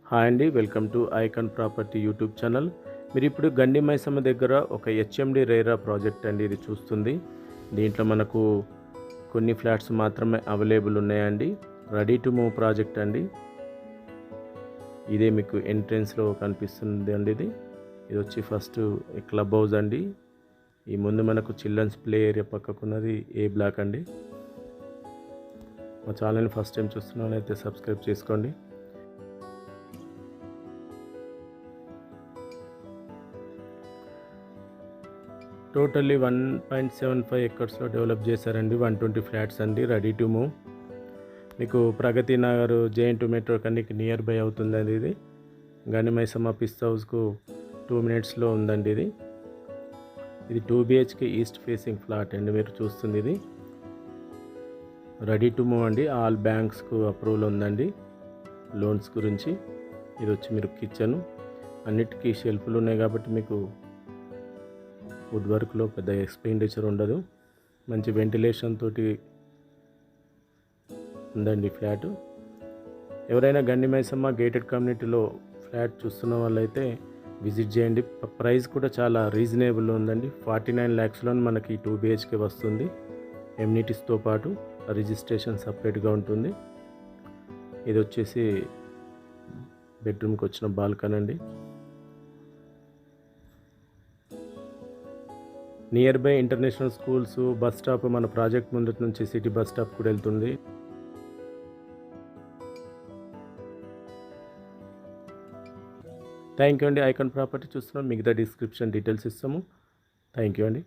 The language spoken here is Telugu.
హాయ్ అండి, welcome to icon property YouTube channel. మీరు ఇప్పుడు గండి మైసమ్మ దగ్గర ఒక హెచ్ఎండి రేరా ప్రాజెక్ట్ అండి ఇది చూస్తుంది. దీంట్లో మనకు కొన్ని ఫ్లాట్స్ మాత్రమే అవైలబుల్ ఉన్నాయండి. రెడీ టు మూవ్ ప్రాజెక్ట్ అండి. ఇదే మీకు ఎంట్రెన్స్లో కనిపిస్తుంది అండి. ఇది వచ్చి ఫస్ట్ క్లబ్ హౌస్ అండి. ఈ ముందు మనకు చిల్డ్రన్స్ ప్లే ఏరియా పక్కకున్నది ఏ బ్లాక్ అండి. మా ఛానల్ని ఫస్ట్ టైం చూస్తున్నానైతే సబ్స్క్రైబ్ చేసుకోండి. టోటల్లీ 1.75 ఎకర్స్లో డెవలప్ చేశారండి. 120 ఫ్లాట్స్ అండి, రెడీ టు మూవ్. మీకు Pragathi Nagar జేఎన్2 metro కన్నీకి near by అవుతుందండి. ఇది గండి మైసమ్మ పిస్ట్ హౌస్కు 2 మినిట్స్లో ఉందండి. ఇది 2 BHK ఈస్ట్ ఫేసింగ్ ఫ్లాట్ అండి. మీరు చూస్తుంది ఇది రెడీ టు మూవ్ అండి. ఆల్ బ్యాంక్స్కు అప్రూవల్ ఉందండి లోన్స్ గురించి. ఇది వచ్చి మీరు కిచెన్, అన్నిటికీ షెల్ఫ్లు ఉన్నాయి కాబట్టి మీకు వుడ్ వర్క్లో పెద్ద ఎక్స్పెండిచర్ ఉండదు. మంచి వెంటిలేషన్ తోటి ఉందండి ఫ్లాట్. ఎవరైనా గండి మైసమ్మ గేటెడ్ కమ్యూనిటీలో ఫ్లాట్ చూస్తున్న వాళ్ళైతే విజిట్ చేయండి. ప్రైస్ కూడా చాలా రీజనబుల్ ఉందండి. 49 lakhsలో మనకి 2 BHK వస్తుంది. ఎమ్యూనిటీస్తో పాటు రిజిస్ట్రేషన్ సపరేట్గా ఉంటుంది. ఇది వచ్చేసి బెడ్రూమ్కి వచ్చిన బాల్కనీ అండి. Near by international schools, bus stop మన ప్రాజెక్ట్ ముందు నుంచి సిటీ బస్ స్టాప్ కూడా వెళ్తుంది. థ్యాంక్ యూ అండి. ఐకాన్ ప్రాపర్టీ చూస్తున్నాం, మిగతా డిస్క్రిప్షన్ డీటెయిల్స్ ఇస్తాము. థ్యాంక్ యూ అండి.